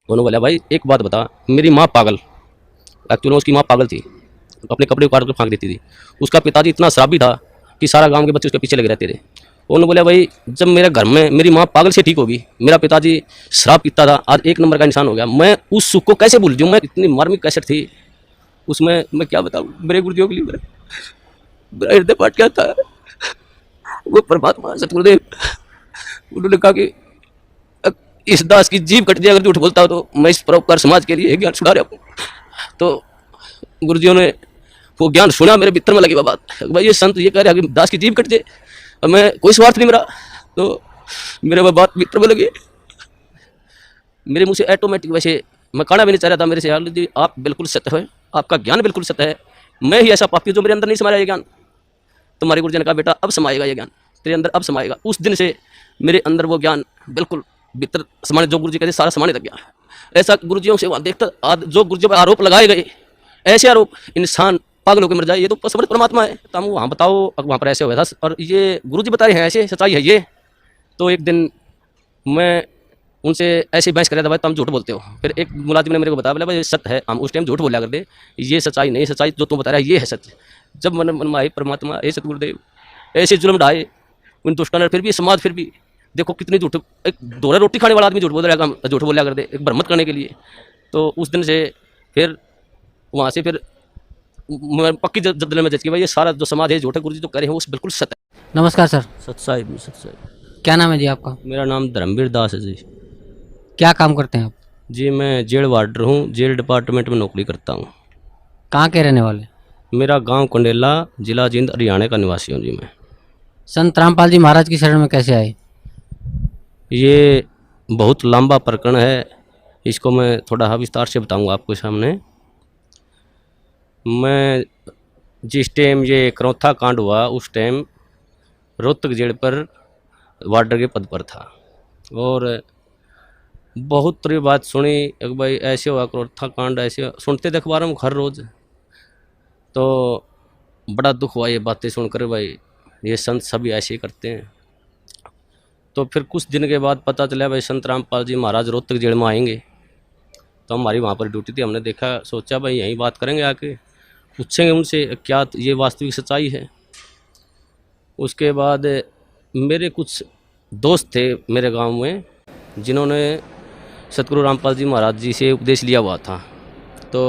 उन्होंने बोला भाई एक बात बता, मेरी माँ पागल, एक्चुअली उसकी माँ पागल थी, अपने कपड़े उतार कर फेंक देती थी। उसका पिताजी इतना शराबी था कि सारा गांव के बच्चे उसके पीछे लगे रहते थे। उन्होंने बोला भाई जब मेरे घर में मेरी माँ पागल से ठीक होगी, मेरा पिताजी शराब पीता था, आज एक नंबर का इंसान हो गया, मैं उस सुख को कैसे भूल जाऊँ। मैं इतनी मार्मिक कैसेट थी उसमें, मैं क्या बताऊँ मेरे गुरुजियों के लिए मेरा हृदय फाट गया था। वो परमात्मा सतगुरुदेव, उन्होंने कहा कि इस दास की जीभ कट जाए अगर झूठ बोलता हो तो मैं इस परोपकार समाज के लिए ज्ञान सुना रहा हूँ। तो गुरुजियों ने वो ज्ञान सुना, मेरे भीतर में लगी बात, भाई ये संत ये कह रहे हैं कि दास की जीभ कट जाए, और मैं कोई स्वार्थ नहीं मेरा, तो मेरे वो बात भीतर में लगी। मेरे मुंह से ऑटोमेटिक, वैसे मैं कहना भी नहीं चाह रहा था, मेरे से यार जी आप बिल्कुल सत्य है, आपका ज्ञान बिल्कुल सत्य है, मैं ही ऐसा पापी जो मेरे अंदर नहीं समाया ये ज्ञान। तुम्हारे गुरुजी ने कहा बेटा अब समाएगा ये ज्ञान तेरे अंदर, अब समाएगा। उस दिन से मेरे अंदर वो ज्ञान बिल्कुल भीतर समाने, जो गुरुजी कहते सारा समाने लग गया। ऐसा गुरुजियों से वहाँ देखता, आज जो गुरुजियों पर आरोप लगाए गए, ऐसे आरोप इंसान पागल होकर मर जाए, ये तो समर्थ परमात्मा है। तो हम वहाँ बताओ वहाँ पर ऐसे हुआ था और ये गुरुजी बता रहे हैं ऐसे सच्चाई है ये। तो एक दिन मैं उनसे ऐसे बहस कर रहा था, भाई तुम झूठ बोलते हो। फिर एक मुलाजिम ने मेरे को बताया, बोला भाई ये सत्य है, हम उस टाइम झूठ बोला करते, ये सच्चाई नहीं, सच्चाई जो तुम बता रहा है ये है सत्य। जब मन मन में आई परमात्मा ऐसे सतगुरुदेव ऐसे जुल्म ढाए उन दुष्टों ने, फिर भी समाज फिर भी देखो कितनी झूठ, एक दोहरा रोटी खाने वाला आदमी झूठ बोल रहा है, झूठ बोला करते एक भ्रमत करने के लिए। तो उस दिन से फिर वहाँ से फिर मैं पक्की जद्दले में जज की भाई ये सारा जो समाज है झूठा, गुरुजी जो कह रहे हैं वो बिल्कुल सत्य है। नमस्कार सर। सत्साई सत्साई। क्या नाम है जी आपका? मेरा नाम धर्मवीर दास है जी। क्या काम करते हैं आप? जी मैं जेल वार्डर हूँ, जेल डिपार्टमेंट में नौकरी करता हूँ। कहाँ के रहने वाले? मेरा गांव कंडेला, जिला जींद, हरियाणा का निवासी हूँ जी मैं। संत रामपाल जी महाराज की शरण में कैसे आए? ये बहुत लंबा प्रकरण है, इसको मैं थोड़ा विस्तार से बताऊंगा आपको सामने। मैं जिस टाइम ये करौथा कांड हुआ उस टाइम रोहतक जेल पर वार्डर के पद पर था, और बहुत तरह बात सुनी एक भाई ऐसे हुआ करौथा कांड, ऐसे सुनते थे अखबारों में हर रोज़। तो बड़ा दुख हुआ ये बातें सुनकर, भाई ये संत सभी ऐसे ही करते हैं। तो फिर कुछ दिन के बाद पता चला भाई संत रामपाल जी महाराज रोहतक जेल में आएंगे। तो हमारी वहाँ पर ड्यूटी थी, हमने देखा, सोचा भाई यहीं बात करेंगे, आके पूछेंगे उनसे क्या ये वास्तविक सच्चाई है। उसके बाद मेरे कुछ दोस्त थे मेरे गांव में जिन्होंने सतगुरु रामपाल जी महाराज जी से उपदेश लिया हुआ था। तो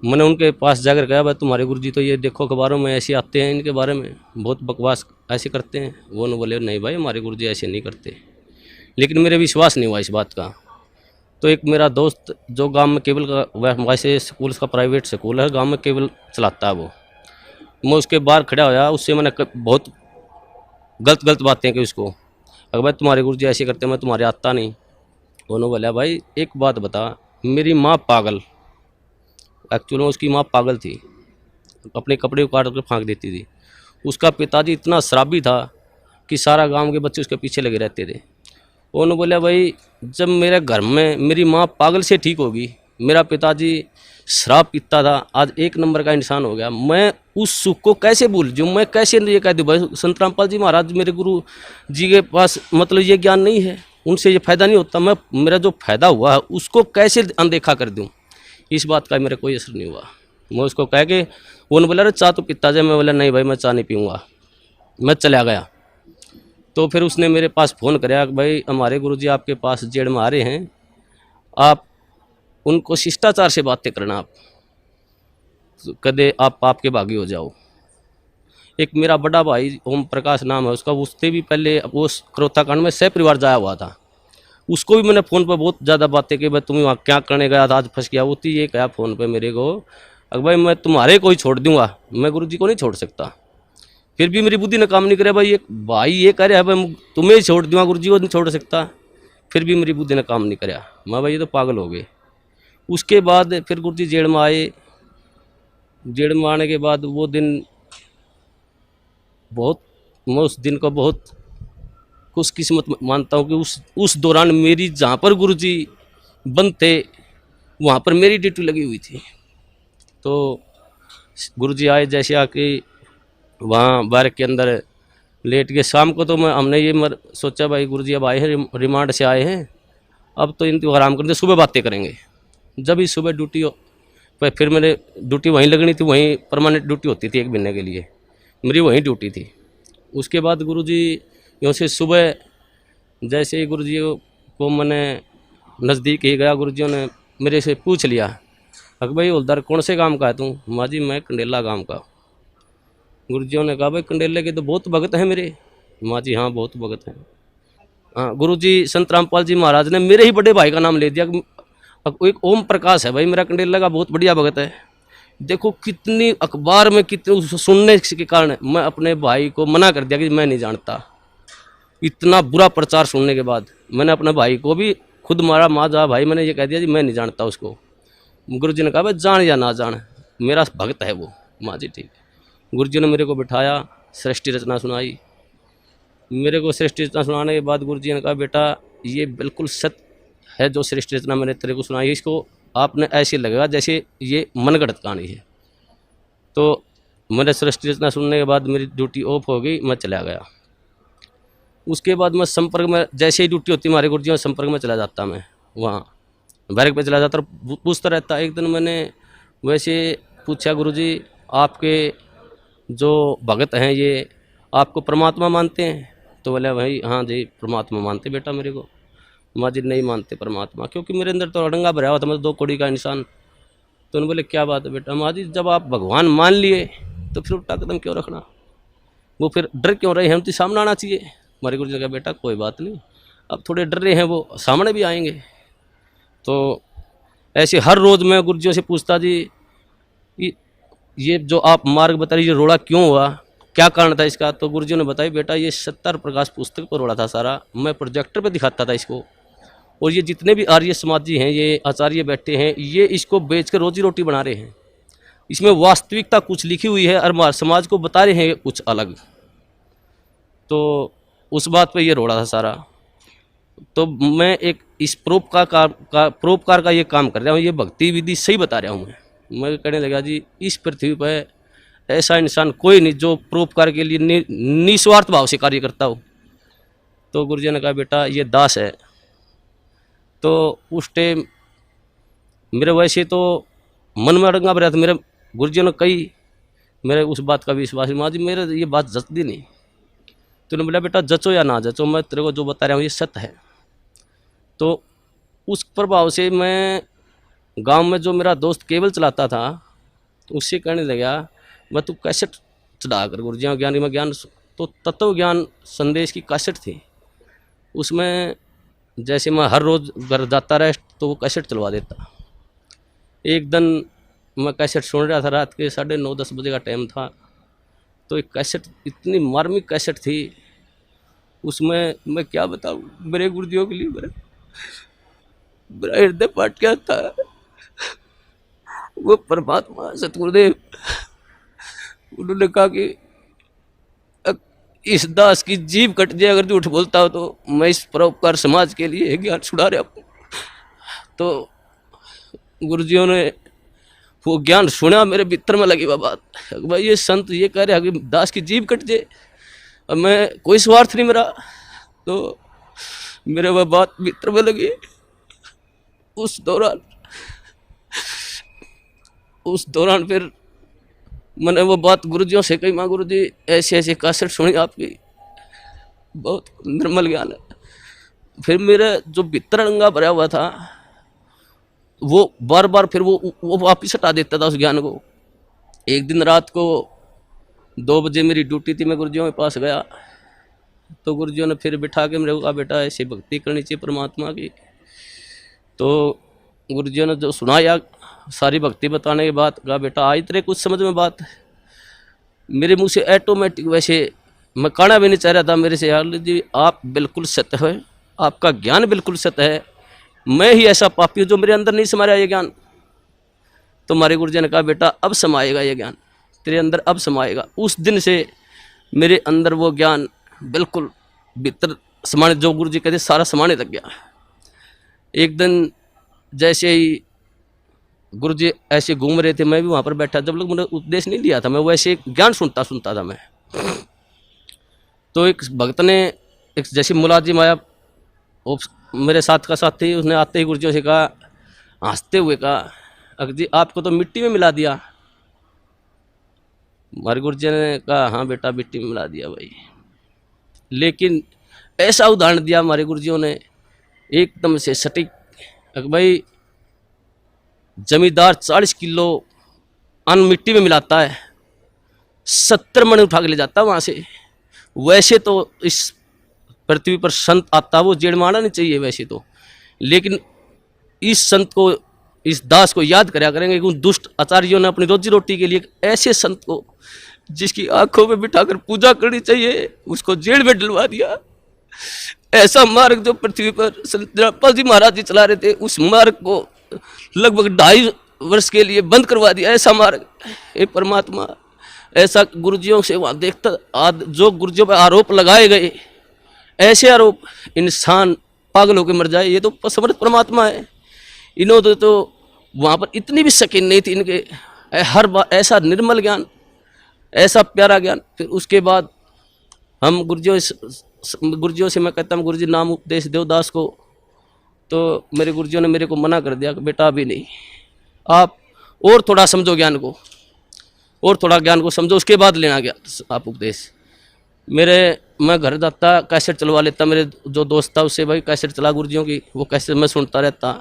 मैंने उनके पास जाकर कहा भाई तुम्हारे गुरुजी तो ये देखो अखबारों में ऐसे आते हैं, इनके बारे में बहुत बकवास ऐसे करते हैं। वो न बोले नहीं भाई हमारे गुरुजी ऐसे नहीं करते, लेकिन मेरे विश्वास नहीं हुआ इस बात का। तो एक मेरा दोस्त जो गांव में केबल का वैसे स्कूल का प्राइवेट स्कूल है, गांव में केबल चलाता है वो, मैं उसके बाहर खड़ा होया, उससे मैंने बहुत गलत बातें की उसको, अगर भाई तुम्हारे गुरुजी ऐसे करते मैं तुम्हारे आता नहीं। उन्होंने बोला भाई एक बात बता, मेरी माँ पागल, एक्चुअली उसकी माँ पागल थी, अपने कपड़े उतार कर फेंक देती थी। उसका पिताजी इतना शराबी था कि सारा गांव के बच्चे उसके पीछे लगे रहते थे। उन्होंने बोला भाई जब मेरे घर में मेरी माँ पागल से ठीक होगी, मेरा पिताजी शराब पीता था, आज एक नंबर का इंसान हो गया, मैं उस सुख को कैसे भूल जाऊँ, मैं कैसे ये कह दूँ भाई संत रामपाल जी महाराज मेरे गुरु जी के पास मतलब ये ज्ञान नहीं है, उनसे ये फ़ायदा नहीं होता, मैं मेरा जो फ़ायदा हुआ है उसको कैसे अनदेखा कर दूँ। इस बात का मेरा कोई असर नहीं हुआ। मैं उसको कह के उन्होंने बोला अरे चाय तो पीता जाए, मैं बोला नहीं भाई मैं चाय नहीं पीऊँगा, मैं चला गया। तो फिर उसने मेरे पास फ़ोन कराया कि भाई हमारे गुरुजी आपके पास जेल में आ रहे हैं, आप उनको शिष्टाचार से बातें करना, आप कदे आप पाप के भागी हो जाओ। एक मेरा बड़ा भाई ओम प्रकाश नाम है उसका, उससे भी पहले वो करौथा कांड में सह परिवार जाया हुआ था, उसको भी मैंने फ़ोन पर बहुत ज़्यादा बातें की, भाई तुम्हें वहाँ क्या करने गया था, आज फंस गया। वो थी ये कहा फ़ोन पे मेरे को अगर भाई मैं तुम्हारे को ही छोड़ दूंगा, मैं गुरुजी को नहीं छोड़ सकता। फिर भी मेरी बुद्धि ने काम नहीं करे, भाई ये कह रहा है भाई तुम्हें ही छोड़ दूंगा, गुरुजी को नहीं छोड़ सकता। फिर भी मेरी बुद्धि ने काम नहीं कराया, मैं भाई ये तो पागल हो गए। उसके बाद फिर गुरुजी जेल में आए, जेल में आने के बाद वो दिन बहुत, मैं उस दिन को बहुत खुशकिस्मत मानता हूँ कि उस दौरान मेरी जहाँ पर गुरुजी बंद थे वहाँ पर मेरी ड्यूटी लगी हुई थी। तो गुरुजी आए, जैसे आके वहाँ बारक के अंदर लेट के शाम को, तो हमने ये सोचा भाई गुरुजी अब आए हैं, रिमांड से आए हैं, अब तो इनको आराम करते, सुबह बातें करेंगे। जब ही सुबह ड्यूटी हो, फिर मेरे ड्यूटी वहीं लगनी थी, वहीं परमानेंट ड्यूटी होती थी 1 महीने के लिए, मेरी वहीं ड्यूटी थी। उसके बाद गुरुजी यूँ से सुबह जैसे ही गुरुजी को मैंने नज़दीक ही गया, गुरुजियों ने मेरे से पूछ लिया, अक भाई हवलदार कौन से काम का है तू? माँ जी मैं कंडेला गांव का। गुरुजियों ने कहा भाई कंडेले के तो बहुत भगत हैं मेरे। माँ जी हाँ बहुत भगत हैं। हाँ, गुरुजी संत रामपाल जी महाराज ने मेरे ही बड़े भाई का नाम ले दिया। अब एक ओम प्रकाश है भाई मेरा कंडेला का बहुत बढ़िया भगत है। देखो कितनी अखबार में कितनी सुनने के कारण मैं अपने भाई को मना कर दिया कि मैं नहीं जानता। इतना बुरा प्रचार सुनने के बाद मैंने अपने भाई को भी खुद मारा, माँ जा भाई मैंने ये कह दिया जी मैं नहीं जानता उसको। गुरुजी ने कहा भाई जान या ना जान मेरा भक्त है वो। माँ जी ठीक है। गुरुजी ने मेरे को बिठाया, सृष्टि रचना सुनाई। मेरे को सृष्टि रचना सुनाने के बाद गुरुजी ने कहा बेटा ये बिल्कुल सत्य है जो सृष्टि रचना मैंने तेरे को सुनाई, इसको आपने ऐसे लगेगा जैसे ये मनगढ़ंत कहानी है। तो मैंने सृष्टि रचना सुनने के बाद मेरी ड्यूटी ऑफ हो गई, मैं चला गया। उसके बाद मैं संपर्क में, जैसे ही ड्यूटी होती हमारे गुरुजी में संपर्क में चला जाता, मैं वहाँ बैरक पे चला जाता और पूछता रहता। एक दिन मैंने वैसे पूछा गुरुजी आपके जो भगत हैं ये आपको परमात्मा मानते हैं? तो बोले भाई हाँ जी परमात्मा मानते बेटा मेरे को। माँ जी नहीं मानते परमात्मा, क्योंकि मेरे अंदर तो अड़ंगा भरा हुआ था, मैं 2 कौड़ी का इंसान। तो उन्होंने बोले क्या बात है बेटा? माँ जी जब आप भगवान मान लिए तो फिर उल्टा कदम क्यों रखना, वो फिर डर क्यों रहे हैं, तो सामने आना चाहिए। हमारे गुरु जी ने कहा बेटा कोई बात नहीं, अब थोड़े डर रहे हैं वो सामने भी आएंगे। तो ऐसे हर रोज़ मैं गुरुजियों से पूछता जी ये जो आप मार्ग बता रही, ये रोड़ा क्यों हुआ, क्या कारण था इसका? तो गुरुजियों ने बताया बेटा ये 70 प्रकाश पुस्तक पर रोड़ा था सारा, मैं प्रोजेक्टर पे दिखाता था इसको, और ये जितने भी आर्य समाजी हैं, ये आचार्य बैठे हैं, ये इसको बेच कर रोजी रोटी बना रहे हैं। इसमें वास्तविकता कुछ लिखी हुई है और समाज को बता रहे हैं कुछ अलग। तो उस बात पे ये रोड़ा था सारा। तो मैं एक इस परोपकार का ये काम कर रहा हूँ, ये भक्ति विधि सही बता रहा हूँ। मैं कहने लगा जी इस पृथ्वी पर ऐसा इंसान कोई नहीं जो परोपकार के लिए निस्वार्थ भाव से कार्य करता हो। तो गुरुजी ने कहा बेटा ये दास है। तो उस टाइम मेरे वैसे तो मन में अड़ंगा भरा था, मेरे गुरुजी ने कही, मेरे उस बात का विश्वास, माँ जी मेरे ये बात जचती नहीं। तो उन्होंने बोला बेटा जचो या ना जचो, मैं तेरे को जो बता रहा हूँ ये सत्य है। तो उस प्रभाव से मैं गांव में जो मेरा दोस्त केबल चलाता था उससे कहने लगा मैं तू कैसेट चढ़ा कर गुरुजियों ज्ञान में ज्ञान, तो तत्व ज्ञान संदेश की कैसेट थी, उसमें जैसे मैं हर रोज़ घर जाता रहा तो वो कैसेट चलवा देता। एक दिन मैं कैसेट सुन रहा था, रात के 9:30-10 बजे का टाइम था। तो एक कैसेट इतनी मार्मिक कैसेट थी, उसमें मैं क्या बताऊँ, मेरे गुरुजियों के लिए मेरा हृदय फाट गया था। वो परमात्मा सतगुरुदेव उन्होंने कहा कि इस दास की जीभ कट जाए अगर झूठ बोलता हो तो मैं इस परोपकार समाज के लिए ज्ञान छुड़ा रहा हूँ। तो गुरुजियों ने वो ज्ञान सुना, मेरे भीतर में लगी वह बात, भाई ये संत ये कह रहे हैं कि दास की जीभ कट जाए, और मैं कोई स्वार्थ नहीं मेरा। तो मेरे वह बात भीतर में लगी। उस दौरान फिर मैंने वो बात गुरुजियों से कही, माँ गुरुजी ऐसे ऐसे कैसेट सुनी आपकी, बहुत निर्मल ज्ञान है। फिर मेरा जो भीतर अड़ंगा भरा हुआ था वो बार बार फिर वो वापिस हटा देता था उस ज्ञान को। एक दिन रात को 2 बजे मेरी ड्यूटी थी, मैं गुरुजियों के पास गया तो गुरुजियों ने फिर बिठा के मेरे को कहा बेटा ऐसी भक्ति करनी चाहिए परमात्मा की। तो गुरुजियों ने जो सुनाया सारी भक्ति बताने के बाद कहा बेटा आज तेरे कुछ समझ में बात। मेरे मुंह से ऑटोमेटिक, वैसे मैं कहना भी नहीं चाह रहा था मेरे से, यार जी आप बिल्कुल सत्य है, आपका ज्ञान बिल्कुल सत्य है, मैं ही ऐसा पापी हूँ जो मेरे अंदर नहीं समा रहा ये ज्ञान। तो हमारे गुरुजी ने कहा बेटा अब समाएगा ये ज्ञान तेरे अंदर, अब समाएगा। उस दिन से मेरे अंदर वो ज्ञान बिल्कुल भीतर समाने, जो गुरुजी कहते सारा समाने लग गया। एक दिन जैसे ही गुरुजी ऐसे घूम रहे थे, मैं भी वहाँ पर बैठा, जब लोग मैंने उपदेश नहीं लिया था, मैं वैसे ज्ञान सुनता था मैं। तो एक भक्त ने एक जैसे मुलाजिम आया, मेरे साथ का साथी, उसने आते ही गुरुजियों से कहा, हंसते हुए कहा, अक जी आपको तो मिट्टी में मिला दिया। हमारे गुरुजी ने कहा, हाँ बेटा मिट्टी में मिला दिया भाई। लेकिन ऐसा उदाहरण दिया हमारे गुरुजियों ने एकदम से सटीक, भाई जमींदार 40 किलो अन्न मिट्टी में मिलाता है, 70 मन उठा के ले जाता है वहाँ से। वैसे तो इस पृथ्वी पर संत आता वो जेड़ मारना नहीं चाहिए वैसे तो, लेकिन इस संत को, इस दास को याद कराया करेंगे कि उन दुष्ट आचार्यों ने अपनी रोजी रोटी के लिए ऐसे संत को, जिसकी आंखों में बिठाकर पूजा करनी चाहिए, उसको जेल में डलवा दिया। ऐसा मार्ग जो पृथ्वी पर संत रामपाल जी महाराज जी चला रहे थे, उस मार्ग को लगभग 2.5 वर्ष के लिए बंद करवा दिया। ऐसा मार्ग, हे परमात्मा, ऐसा गुरुजियों से वहाँ देखता, जो गुरुजियों पर आरोप लगाए गए, ऐसे आरोप, इंसान पागल होकर मर जाए, ये तो समर्थ परमात्मा है। इन्होंने तो वहाँ पर इतनी भी शकीन नहीं थी इनके, हर बार ऐसा निर्मल ज्ञान, ऐसा प्यारा ज्ञान। फिर उसके बाद हम गुरुजियों से मैं कहता हूँ, गुरुजी नाम उपदेश देवदास को, तो मेरे गुरुजियों ने मेरे को मना कर दिया कि बेटा अभी नहीं, आप और थोड़ा समझो ज्ञान को, और थोड़ा ज्ञान को समझो, उसके बाद लेना गया आप उपदेश। मैं घर जाता, कैसेट चलवा लेता, मेरे जो दोस्त था उससे, भाई कैसेट चला गुरुजियों की, वो कैसेट मैं सुनता रहता।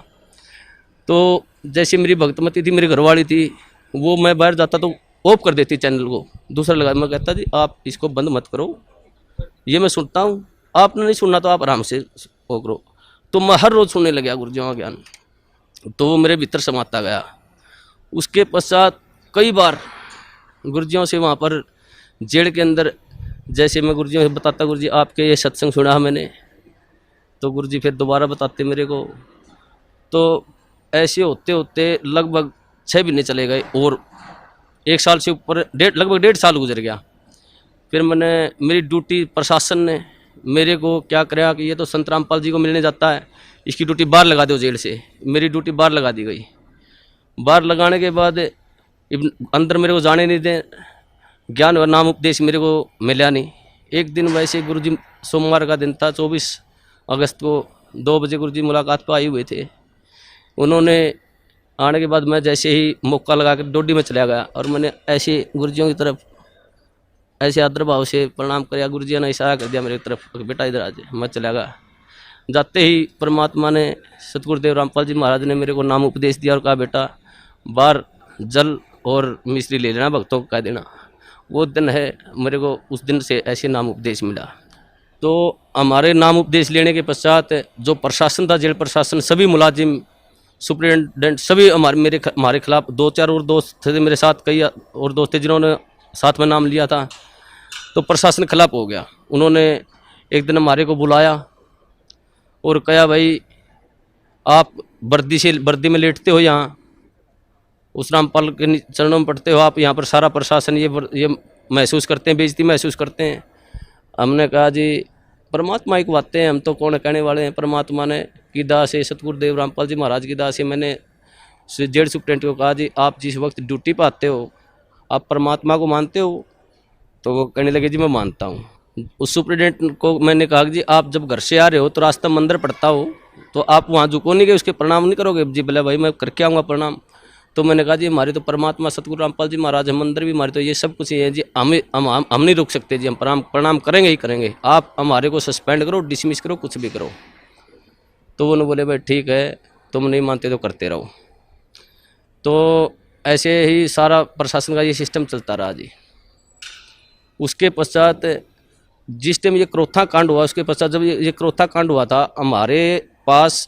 तो जैसे मेरी भक्तमती थी, मेरी घरवाली थी, वो मैं बाहर जाता तो ऑफ कर देती चैनल को, दूसरा लगा। मैं कहता जी आप इसको बंद मत करो, ये मैं सुनता हूँ, आपने नहीं सुनना तो आप आराम से वो करो। तो मैं हर रोज़ सुनने लगा गुरुजियों का ज्ञान, तो वो मेरे भीतर समाता गया। उसके पश्चात कई बार गुरुजियों से वहाँ पर जेल के अंदर, जैसे मैं गुरुजियों से बताता, गुरुजी आपके ये सत्संग सुना मैंने, तो गुरुजी फिर दोबारा बताते मेरे को। तो ऐसे होते होते लगभग 6 महीने चले गए, और 1 साल से ऊपर, लगभग 1.5 साल गुजर गया। फिर मेरी ड्यूटी प्रशासन ने मेरे को क्या कराया कि ये तो संत रामपाल जी को मिलने जाता है, इसकी ड्यूटी बाहर लगा दो जेल से। मेरी ड्यूटी बाहर लगा दी गई। बाहर लगाने के बाद अंदर मेरे को जाने नहीं दें, ज्ञान और नाम उपदेश मेरे को मिला नहीं। एक दिन वैसे गुरुजी, सोमवार का दिन था, 24 अगस्त को 2 बजे गुरुजी मुलाकात पर आए हुए थे। उन्होंने आने के बाद मैं जैसे ही मौका लगा कर डोडी में चला गया, और मैंने ऐसे गुरुजियों की तरफ ऐसे आदर भाव से प्रणाम किया। गुरुजी ने इशारा कर दिया मेरी तरफ, बेटा इधर आ जाए। मैं चला गया। जाते ही परमात्मा ने, सतगुरुदेव रामपाल जी महाराज ने मेरे को नाम उपदेश दिया और कहा, बेटा बाहर जल और मिश्री ले लेना, भक्तों को कह देना। वो दिन है, मेरे को उस दिन से ऐसे नाम उपदेश मिला। तो हमारे नाम उपदेश लेने के पश्चात जो प्रशासन था, जेल प्रशासन, सभी मुलाजिम, सुप्रिटेंडेंट, सभी हमारे खिलाफ, 2-4 और दोस्त थे मेरे साथ, कई और दोस्त थे जिन्होंने साथ में नाम लिया था। तो प्रशासन खिलाफ हो गया। उन्होंने एक दिन हमारे को बुलाया और कहा, भाई आप वर्दी में लेटते हो, यहाँ उस रामपाल के चरणों में पड़ते हो, आप यहाँ पर सारा प्रशासन ये महसूस करते हैं, बेइज्जती महसूस करते हैं। हमने कहा जी परमात्मा की बातें हैं, हम तो कौन कहने वाले हैं। परमात्मा ने की दास है, सतगुरुदेव रामपाल जी महाराज की दास है। मैंने जेल सुप्रिटेंडेंट को कहा, जी आप जिस वक्त ड्यूटी पर आते हो, आप परमात्मा को मानते हो? तो वो कहने लगे, जी मैं मानता हूँ। उस सुप्रिटेंडेंट को मैंने कहा कि जी आप जब घर से आ रहे हो तो रास्ता मंदिर पड़ता हो, तो आप वहाँ झुको नहीं गए, उसके प्रणाम नहीं करोगे? जी बोले, भाई मैं करके आऊँगा प्रणाम। तो मैंने कहा, जी हमारे तो परमात्मा सतगुरु रामपाल जी महाराज है, मंदिर भी हमारे, तो ये सब कुछ ही है जी, हम नहीं रुक सकते जी, हम प्रणाम करेंगे ही करेंगे। आप हमारे को सस्पेंड करो, डिसमिस करो, कुछ भी करो। तो वो बोले, भाई ठीक है, तुम नहीं मानते तो करते रहो। तो ऐसे ही सारा प्रशासन का ये सिस्टम चलता रहा जी। उसके पश्चात जिस टाइम ये क्रोथा कांड हुआ, उसके पश्चात जब ये क्रोथा कांड हुआ था, हमारे पास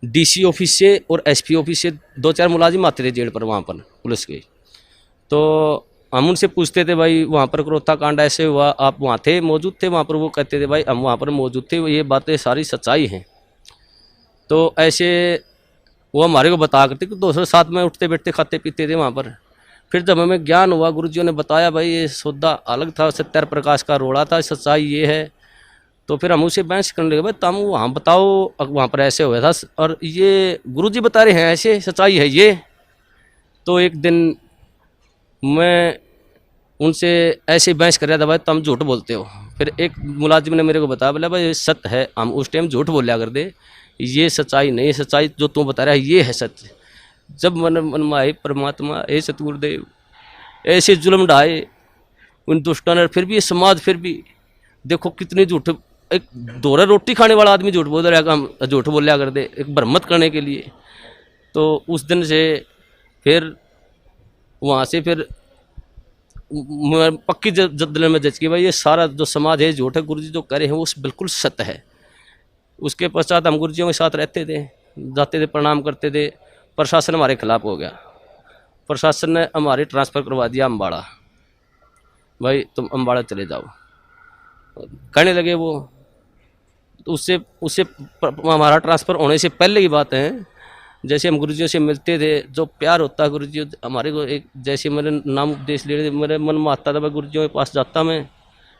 डीसी ऑफिस से और एसपी ऑफिस से 2-4 मुलाजिम आते थे जेल पर, वहाँ पर पुलिस के। तो हम उनसे पूछते थे, भाई वहाँ पर क्रोथा कांड ऐसे हुआ, आप वहाँ थे, मौजूद थे वहाँ पर? वो कहते थे, भाई हम वहाँ पर मौजूद थे, ये बातें सारी सच्चाई हैं। तो ऐसे वो हमारे को बता करते कि दोस्तों साथ में उठते बैठते खाते पीते थे वहाँ पर। फिर जब हमें ज्ञान हुआ, गुरुजियों ने बताया, भाई ये सौदा अलग था, सत्यार प्रकाश का रोड़ा था, सच्चाई ये है। तो फिर हम उसे बहस करने लगे, भाई तुम वहाँ बताओ, वहाँ पर ऐसे हुआ था और ये गुरुजी बता रहे हैं ऐसे, सच्चाई है ये। तो एक दिन मैं उनसे ऐसे बहस कर रहा था, भाई तुम झूठ बोलते हो। फिर एक मुलाजिम ने मेरे को बताया, बोला भाई ये सत्य है, हम उस टाइम झूठ बोलिया कर दे, ये सच्चाई नहीं, सच्चाई जो तू बता रहा है ये है सत्य। जब मन में आए परमात्मा हे सतगुरुदेव ऐसे जुल्म ढाए उन दुष्टों ने, फिर भी ये समाज फिर भी देखो कितनी झूठ, एक दोहरा रोटी खाने वाला आदमी झूठ बोल रहा है, हम झूठ बोलिया कर दे एक भ्रमत करने के लिए। तो उस दिन से फिर वहाँ से फिर पक्की दिल में जज की भाई ये सारा जो समाज है झूठ है, गुरुजी जो कह रहे हैं वो बिल्कुल सत्य है। उसके पश्चात हम गुरुजियों के साथ रहते थे, जाते थे, प्रणाम करते थे। प्रशासन हमारे खिलाफ हो गया, प्रशासन ने हमारी ट्रांसफ़र करवा दिया अम्बाड़ा, भाई तुम अम्बाड़ा चले जाओ कहने लगे वो। तो उससे हमारा ट्रांसफ़र होने से पहले की बात है, जैसे हम गुरुजियों से मिलते थे, जो प्यार होता है गुरुजी हमारे को, एक जैसे मेरे नाम उपदेश ले रहे थे, मेरे मन में आता था भाई गुरुजियों के पास जाता मैं,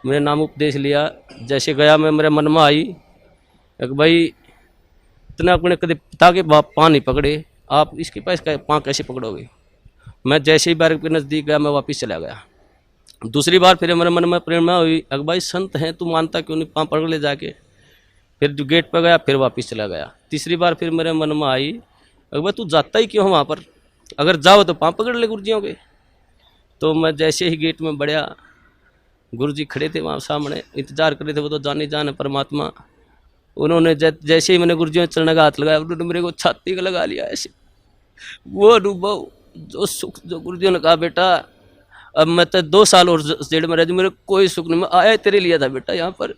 मेरे नाम उपदेश लिया, जैसे गया मैं, मेरे मन में आई एक भाई इतना अपने कभी पिता के पाँव नहीं पकड़े, आप इसके पास पाँव कैसे पकड़ोगे। मैं जैसे ही बार के नज़दीक गया मैं वापस चला गया। दूसरी बार फिर मेरे मन में प्रेरणा हुई, अगर भाई संत हैं तू मानता क्यों नहीं, पाँव पकड़ ले जाके। फिर जो गेट पर गया फिर वापस चला गया। तीसरी बार फिर मेरे मन में आई, अगर भाई तू जाता ही क्यों वहाँ पर, अगर जाओ तो पाँव पकड़ ले गुरुजियों के। तो मैं जैसे ही गेट में बढ़िया, गुरुजी खड़े थे वहाँ सामने, इंतजार कर रहे थे, वो तो जाने जाने परमात्मा। उन्होंने जैसे ही मैंने गुरुजियों के चरण का हाथ लगाया, उन्होंने मेरे को छाती का लगा लिया ऐसे। वो अनुभव, जो सुख, जो गुरुजियों ने कहा बेटा अब मैं तो 2 साल और जेल में रह जाऊँ, मेरे कोई सुख नहीं, मैं आया तेरे लिए था बेटा यहाँ पर।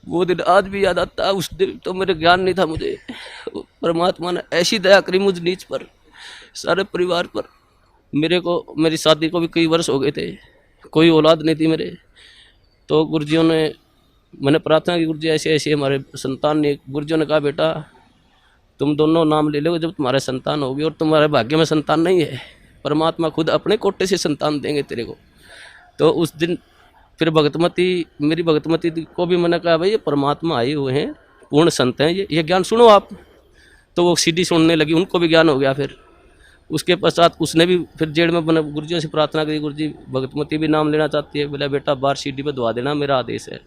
वो दिन आज भी याद आता। उस दिन तो मेरे ज्ञान नहीं था मुझे, परमात्मा ने ऐसी दया करी मुझ नीच पर, सारे परिवार पर। मेरे को, मेरी शादी को भी कई वर्ष हो गए थे, कोई औलाद नहीं थी मेरे। तो गुरुजियों ने, मैंने प्रार्थना की गुरुजी ऐसे ऐसे हमारे संतान ने, गुरुजियों ने कहा बेटा तुम दोनों नाम ले लो, जब तुम्हारे संतान होगी, और तुम्हारे भाग्य में संतान नहीं है, परमात्मा खुद अपने कोटे से संतान देंगे तेरे को। तो उस दिन फिर भगतमती, मेरी भगतमती को भी मैंने कहा भाई ये परमात्मा आए हुए हैं, पूर्ण संत हैं, ये ज्ञान सुनो आप। तो वो सीडी सुनने लगी, उनको भी ज्ञान हो गया। फिर उसके पश्चात उसने भी फिर जेल में बने गुरुजियों से प्रार्थना करी, गुरुजी भगतमती भी नाम लेना चाहती है, बोला बेटा बाहर सीडी पर दवा देना, मेरा आदेश है।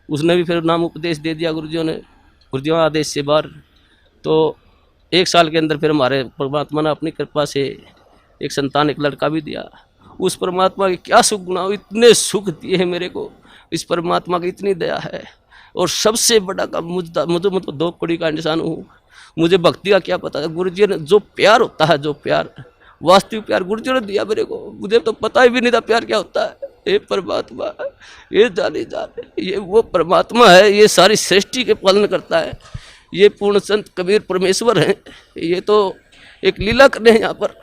उसने भी फिर नाम उपदेश दे दिया गुरुजियों ने, गुरुजियों आदेश से बाहर। तो 1 साल के अंदर फिर हमारे परमात्मा ने अपनी कृपा से एक संतान, एक लड़का भी दिया। उस परमात्मा के क्या सुख गुना, इतने सुख दिए हैं मेरे को, इस परमात्मा की इतनी दया है। और सबसे बड़ा काम मुझे 2 कौड़ी का इंसान हूँ, मुझे भक्ति का क्या पता है। गुरुजी ने जो प्यार होता है, जो प्यार, वास्तविक प्यार गुरुजी ने दिया मेरे को, मुझे तो पता ही भी नहीं था प्यार क्या होता है। ये परमात्मा, ये जाने, ये वो परमात्मा है, ये सारी सृष्टि के पालन करता है। ये पूर्ण संत कबीर परमेश्वर हैं, ये तो एक लीला करने हैं यहाँ पर।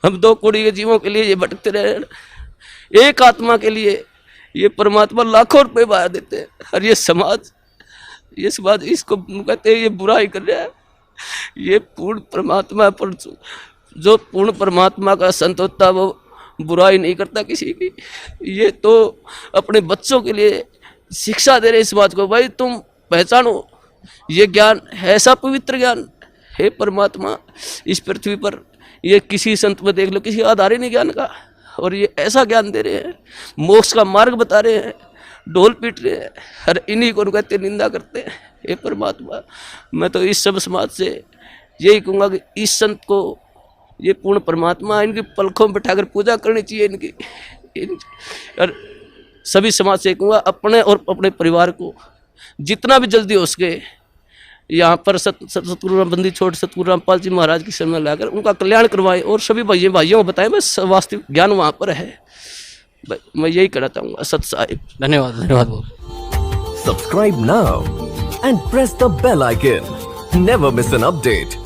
हम 2 कौड़ी के जीवों के लिए ये भटकते रहे, एक आत्मा के लिए ये परमात्मा लाखों रुपए बहा देते हैं। और ये समाज इसको कहते हैं ये बुराई कर रहा है। ये पूर्ण परमात्मा पर, जो पूर्ण परमात्मा का संत होता है वो बुराई नहीं करता किसी की। ये तो अपने बच्चों के लिए शिक्षा दे रहे इस बात को, भाई तुम पहचानो ये ज्ञान ऐसा पवित्र ज्ञान है परमात्मा इस पृथ्वी पर, ये किसी संत में देख लो, किसी आधार ही नहीं ज्ञान का। और ये ऐसा ज्ञान दे रहे हैं, मोक्ष का मार्ग बता रहे हैं, ढोल पीट रहे हैं, हर इन्हीं को कहते निंदा करते हैं। हे परमात्मा, मैं तो इस सब समाज से यही कहूँगा कि इस संत को, ये पूर्ण परमात्मा, इनकी पलकों में बैठाकर पूजा करनी चाहिए इनकी। और सभी समाज से कहूँगा अपने और अपने परिवार को जितना भी जल्दी हो सके यहाँ पर सतगुरु रामबंदी छोड़ सतगुरु रामपाल जी महाराज की शरण में लाकर उनका कल्याण करवाएं। और सभी भाइयों को बताएं बस वास्तविक ज्ञान वहाँ पर है। मैं यही कहना चाहूँगा। सत साहिब। धन्यवाद, धन्यवाद बहुत। Subscribe now and press the bell icon. Never miss an update.